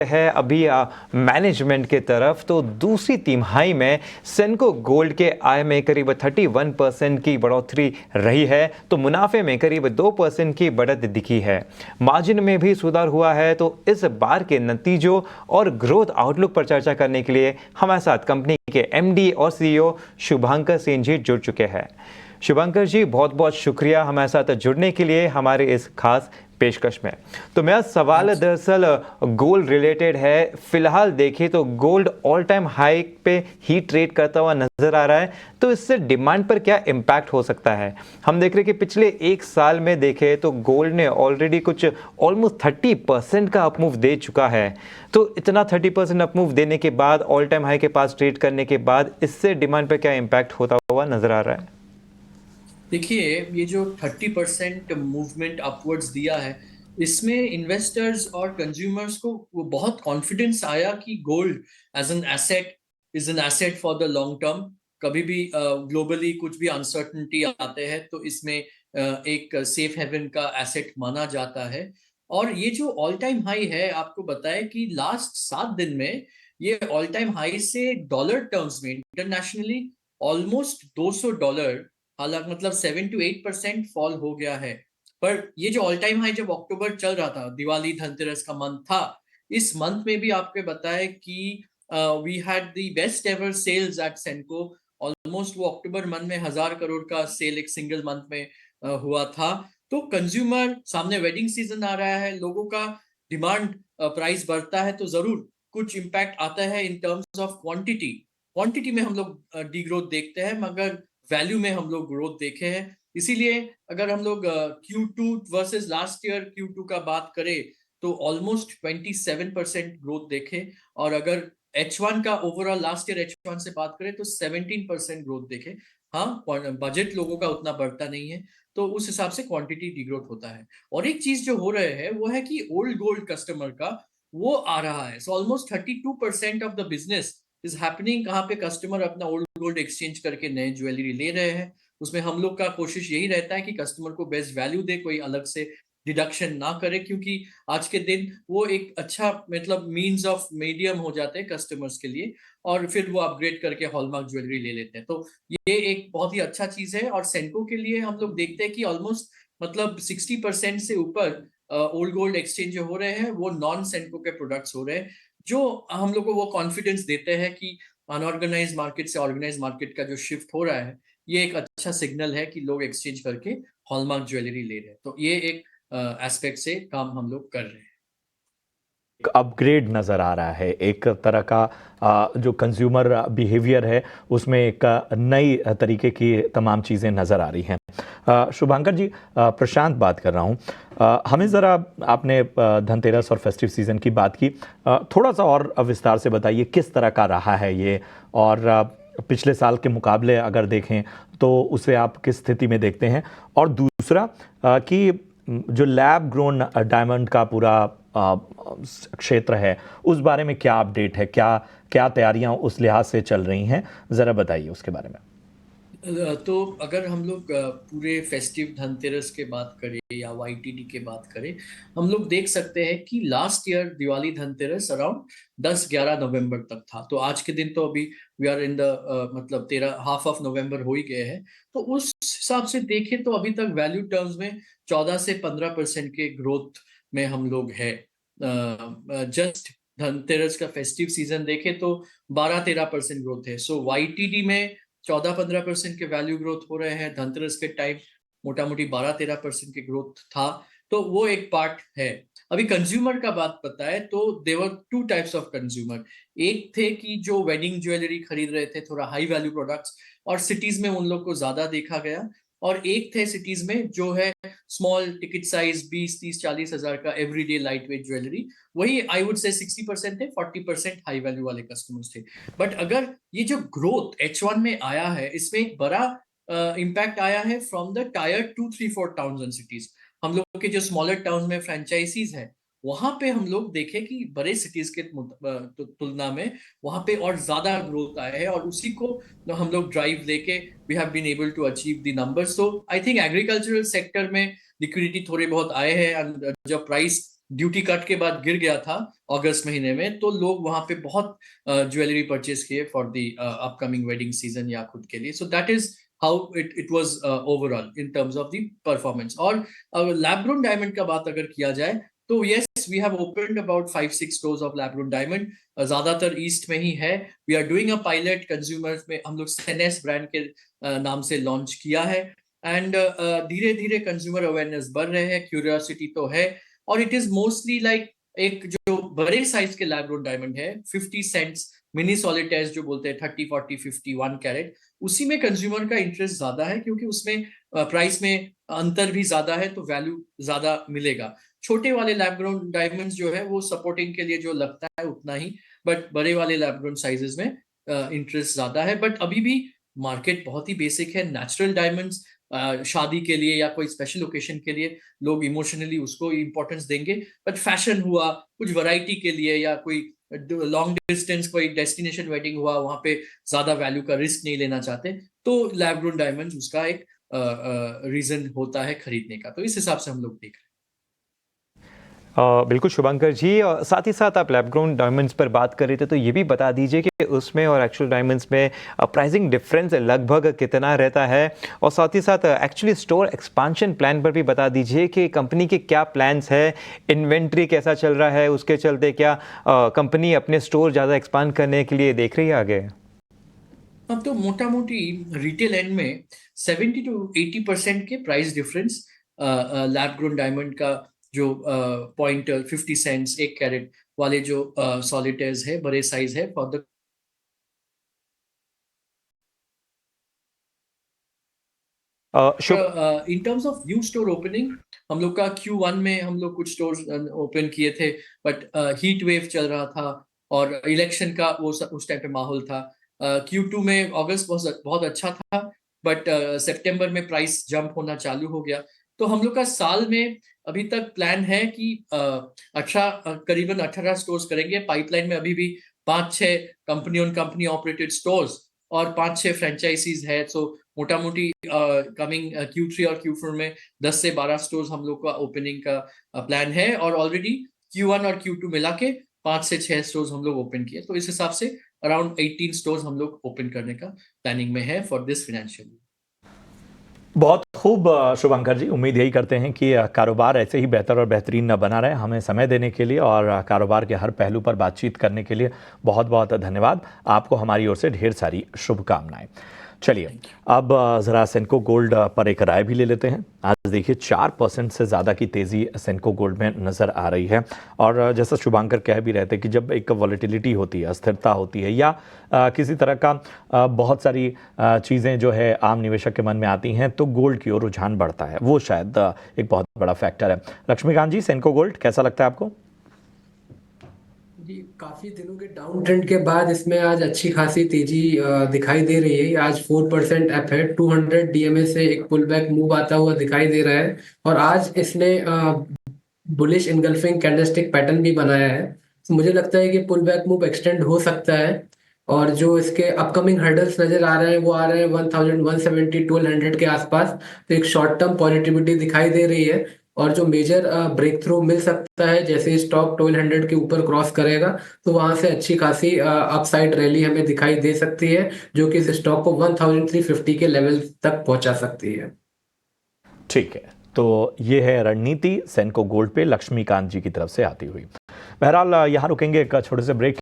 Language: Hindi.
है अभी मैनेजमेंट के तरफ, तो दूसरी तिमाही में सेनको गोल्ड के आय में करीब 31% की बढ़ोतरी रही है, तो मुनाफे में करीब 2% की बढ़त दिखी है। मार्जिन में भी सुधार हुआ है। तो इस बार के नतीजों और ग्रोथ आउटलुक पर चर्चा करने के लिए हमारे साथ कंपनी के एमडी और सीईओ शुभंकर सिंह जी जुड़ चुके हैं। शुभंकर जी, बहुत बहुत शुक्रिया हमारे साथ जुड़ने के लिए हमारे इस खास पेशकश में। तो मेरा सवाल दरअसल गोल्ड रिलेटेड है। फिलहाल देखें तो गोल्ड ऑल टाइम हाई पे ही ट्रेड करता हुआ नजर आ रहा है, तो इससे डिमांड पर क्या इम्पैक्ट हो सकता है? हम देख रहे हैं कि पिछले एक साल में देखें तो गोल्ड ने ऑलरेडी कुछ ऑलमोस्ट 30% का अपमूव दे चुका है। तो इतना 30% अपमूव देने के बाद, ऑल टाइम हाई के पास ट्रेड करने के बाद, इससे डिमांड पर क्या इम्पैक्ट होता हुआ नजर आ रहा है? देखिए, ये जो 30% मूवमेंट अपवर्ड्स दिया है, इसमें इन्वेस्टर्स और कंज्यूमर्स को वो बहुत कॉन्फिडेंस आया कि gold as an asset is an asset for the long term. कभी भी ग्लोबली कुछ भी अनसर्टनिटी आते हैं तो इसमें एक सेफ हेवन का एसेट माना जाता है। और ये जो ऑल टाइम हाई है, आपको बताएं कि लास्ट 7 दिन में ये ऑल टाइम हाई से डॉलर टर्म्स में इंटरनेशनली ऑलमोस्ट $200, हालांकि मतलब 7 to 8% फॉल हो गया है। पर ये जो ऑल टाइम हाई जब अक्टूबर चल रहा था, दिवाली धनतेरस का मंथ था, इस मंथ में भी आपको बताया कि we had the best ever sales at Senco. Almost वो अक्टूबर मंथ में 1,000 करोड़ का सेल एक सिंगल मंथ में हुआ था। तो कंज्यूमर सामने वेडिंग सीजन आ रहा है, लोगों का डिमांड प्राइस बढ़ता है तो जरूर कुछ इम्पैक्ट आता है इन टर्म्स ऑफ क्वांटिटी। क्वांटिटी में हम लोग डीग्रोथ देखते हैं, मगर वैल्यू में हम लोग ग्रोथ देखे हैं। इसीलिए अगर हम लोग Q2 versus last year Q2 का बात करें तो ऑलमोस्ट 27% ग्रोथ देखे। और अगर H1 का ओवरऑल लास्ट ईयर H1 से बात करें तो 17% ग्रोथ देखे। हाँ, बजट लोगों का उतना बढ़ता नहीं है, तो उस हिसाब से क्वांटिटी डिग्रोथ होता है। और एक चीज जो हो रहे है वो है कि ओल्ड गोल्ड कस्टमर का वो आ रहा है। So almost 32% of the business is happening, कहाँ पे कस्टमर अपना ओल्ड गोल्ड एक्सचेंज करके नए ज्वेलरी ले रहे हैं। उसमें हम लोग का कोशिश यही रहता है कि कस्टमर को बेस्ट वैल्यू दे, कोई अलग से डिडक्शन ना करे, क्योंकि आज के दिन वो एक अच्छा मतलब मींस ऑफ मीडियम हो जाते हैं कस्टमर्स के लिए, और फिर वो अपग्रेड करके हॉलमार्क ज्वेलरी ले लेते हैं। तो ये एक बहुत ही अच्छा चीज है। और सेंको के लिए हम लोग देखते हैं कि ऑलमोस्ट मतलब 60% से ऊपर ओल्ड गोल्ड एक्सचेंज जो हो रहे हैं वो नॉन सेंको के प्रोडक्ट्स हो रहे हैं, जो हम लोग को वो कॉन्फिडेंस देते हैं कि अनऑर्गेनाइज मार्केट से ऑर्गेनाइज मार्केट का जो शिफ्ट हो रहा है, ये एक अच्छा सिग्नल है कि लोग एक्सचेंज करके हॉलमार्क ज्वेलरी ले रहे हैं। तो ये एक एस्पेक्ट से काम हम लोग कर रहे हैं। अपग्रेड नज़र आ रहा है, एक तरह का जो कंज्यूमर बिहेवियर है उसमें एक नई तरीके की तमाम चीज़ें नज़र आ रही हैं। शुभंकर जी, प्रशांत बात कर रहा हूँ। हमें ज़रा, आपने धनतेरस और फेस्टिव सीज़न की बात की, थोड़ा सा और विस्तार से बताइए किस तरह का रहा है ये, और पिछले साल के मुकाबले अगर देखें तो उसे आप किस स्थिति में देखते हैं? और दूसरा कि जो लैब ग्रोन डायमंड का पूरा क्षेत्र है, उस बारे में क्या अपडेट है, क्या क्या तैयारियां उस लिहाज से चल रही हैं, ज़रा बताइए उसके बारे में। तो अगर हम लोग पूरे फेस्टिव धनतेरस के बात करें या वाईटीडी के बात करें, हम लोग देख सकते हैं कि last year Diwali Dhanteras around 10-11 नवंबर तक था। तो आज के दिन तो अभी वी आर इन द मतलब 13 हाफ ऑफ नवंबर हो ही गए हैं। तो उस हिसाब से देखें तो अभी तक वैल्यू टर्म्स में 14 से 15% के ग्रोथ में हम लोग है। जस्ट धनतेरस का फेस्टिव सीजन देखें तो 12-13% ग्रोथ है। सो वाईटीडी में 14-15% के वैल्यू ग्रोथ हो रहे हैं। धनतेरस के टाइम मोटा मोटी 12-13% के ग्रोथ था। तो वो एक पार्ट है। अभी कंज्यूमर का बात बताए तो देवर टू टाइप्स ऑफ कंज्यूमर। एक थे कि जो वेडिंग ज्वेलरी खरीद रहे थे, थोड़ा हाई वैल्यू प्रोडक्ट्स, और सिटीज में उन लोग को ज्यादा देखा गया। और एक थे सिटीज में जो है स्मॉल टिकट साइज 20-30-40 हजार का एवरीडे लाइट वेट ज्वेलरी। वही आई वुड से 60% थे, 40% हाई वैल्यू वाले कस्टमर्स थे। बट अगर ये जो ग्रोथ H1 में आया है, इसमें एक बड़ा इम्पैक्ट आया है from the tyre 2-3-4 towns and cities. हम लोग के जो स्मॉलर टाउन में फ्रेंचाइजीज है, वहां पे हम लोग देखे कि बड़े सिटीज के तुलना में वहां पे और ज्यादा ग्रोथ आया है, और उसी को हम लोग ड्राइव लेके we have been able to achieve the numbers. So I think agricultural sector में लिक्विडिटी थोड़े बहुत आए हैं, जब प्राइस ड्यूटी कट के बाद गिर गया था अगस्त महीने में, तो लोग वहां पे बहुत ज्वेलरी परचेज किए for the upcoming wedding season या खुद के लिए। So that is how it was overall in terms of the performance. और लैब ग्रोन डायमंड का बात अगर किया जाए तो yes, we have opened about 5-6 stores of lab grown diamond, ज्यादातर ईस्ट में ही है। We are doing a pilot consumers में, हम लोग सेनेस ब्रांड के नाम से लॉन्च किया है। एंड धीरे धीरे कंज्यूमर अवेयरनेस बढ़ रहे हैं, क्यूरियोसिटी तो है। और इट इज मोस्टली लाइक एक जो बड़े साइज के लैब ग्रोन डायमंड है 50 सेंट्स मिनी सॉलिटेज जो बोलते हैं 30, 40, 50, 1 कैरेट, उसी में कंज्यूमर का इंटरेस्ट ज्यादा है, क्योंकि उसमें प्राइस में अंतर भी ज्यादा है तो वैल्यू ज्यादा मिलेगा। छोटे वाले लैब ग्रोन डायमंड्स जो है वो सपोर्टिंग के लिए जो लगता है उतना ही, बट बड़े वाले लैब ग्रोन साइजेस में इंटरेस्ट ज्यादा है। बट अभी भी मार्केट बहुत ही बेसिक है। नेचुरल डायमंड्स शादी के लिए या कोई स्पेशल ओकेशन के लिए लोग इमोशनली उसको इंपॉर्टेंस देंगे, बट फैशन हुआ, कुछ वैरायटी के लिए या कोई लॉन्ग डिस्टेंस कोई डेस्टिनेशन वेडिंग हुआ, वहां पे ज्यादा वैल्यू का रिस्क नहीं लेना चाहते, तो लैब ग्रोन डायमंड्स उसका एक रीजन होता है खरीदने का। तो इस हिसाब से हम लोग देख रहे हैं। बिल्कुल शुभंकर जी, और साथ ही साथ आप लैब ग्रोन डायमंड्स पर बात कर रहे थे, तो ये भी बता दीजिए कि उसमें और एक्चुअल डायमंड्स में प्राइसिंग डिफरेंस लगभग कितना रहता है, और साथ ही साथ एक्चुअली स्टोर एक्सपांशन प्लान पर भी बता दीजिए कि कंपनी के क्या प्लान्स है, इन्वेंट्री कैसा चल रहा है, उसके चलते क्या कंपनी अपने स्टोर ज़्यादा एक्सपांड करने के लिए देख रही है आगे। अब तो मोटा मोटी रिटेल एंड में 70 to 80% के price difference lab grown diamond का जो 0.50 सेंट्स 1 कैरेट वाले जो सॉलिटेज है, बड़े साइज है for the Shubh in terms of new store opening, हम लोग का Q1 में हम लोग कुछ स्टोर ओपन किए थे, बट हीट वेव चल रहा था और इलेक्शन का वो उस टाइम पे माहौल था। Q2 में अगस्त बहुत बहुत अच्छा था, बट सितंबर में प्राइस जंप होना चालू हो गया। तो हम लोग का साल में अभी तक प्लान है कि करीबन 18 स्टोर्स करेंगे। पाइपलाइन में अभी भी 5-6 कंपनी ऑपरेटेड स्टोर्स और 5-6 फ्रेंचाइजीज है। सो मोटा मोटी कमिंग Q3 और Q4 में 10 से 12 स्टोर्स हम लोग का ओपनिंग का प्लान है, और ऑलरेडी Q1 और Q2 मिला के 5 से 6 स्टोर्स हम लोग ओपन किए। तो इस हिसाब से अराउंड 18 स्टोर्स हम लोग ओपन करने का प्लानिंग में है फॉर दिस फाइनेंशियल ईयर। बहुत खूब शुभंकर जी, उम्मीद यही करते हैं कि कारोबार ऐसे ही बेहतर और बेहतरीन बना रहे। हमें समय देने के लिए और कारोबार के हर पहलू पर बातचीत करने के लिए बहुत बहुत धन्यवाद। आपको हमारी ओर से ढेर सारी शुभकामनाएं। चलिए अब ज़रा सेनको गोल्ड पर एक राय भी ले लेते हैं। आज देखिए 4% से ज़्यादा की तेज़ी सेनको गोल्ड में नज़र आ रही है, और जैसा शुभांकर कह भी रहे थे कि जब एक वॉलेटिलिटी होती है, अस्थिरता होती है, या किसी तरह का बहुत सारी चीज़ें जो है आम निवेशक के मन में आती हैं, तो गोल्ड की ओर रुझान बढ़ता है। वो शायद एक बहुत बड़ा फैक्टर है। लक्ष्मीकांत जी, सेनको गोल्ड कैसा लगता है आपको? जी, काफी दिनों के डाउन ट्रेंड के बाद इसमें आज अच्छी खासी तेजी दिखाई दे रही है। आज 4% अप है। 200 डीएमए से एक पुल बैक मूव आता हुआ दिखाई दे रहा है, और आज इसने बुलिश इनगल्फिंग कैंडलस्टिक पैटर्न भी बनाया है। तो मुझे लगता है कि पुल बैक मूव एक्सटेंड हो सकता है, और जो इसके अपकमिंग हर्डल्स नजर आ रहे हैं वो आ रहे हैं 1170 1200 के आसपास। तो एक शॉर्ट टर्म पॉजिटिविटी दिखाई दे रही है, और जो मेजर ब्रेक थ्रू मिल सकता है जैसे स्टॉक 1200 के ऊपर क्रॉस करेगा, तो वहां से अच्छी खासी अपसाइड रैली हमें दिखाई दे सकती है, जो कि इस स्टॉक को 1350 के लेवल तक पहुंचा सकती है। ठीक है, तो ये है रणनीति सेनको गोल्ड पे लक्ष्मीकांत जी की तरफ से आती हुई। बहरहाल यहाँ रुकेंगे एक छोटे से ब्रेक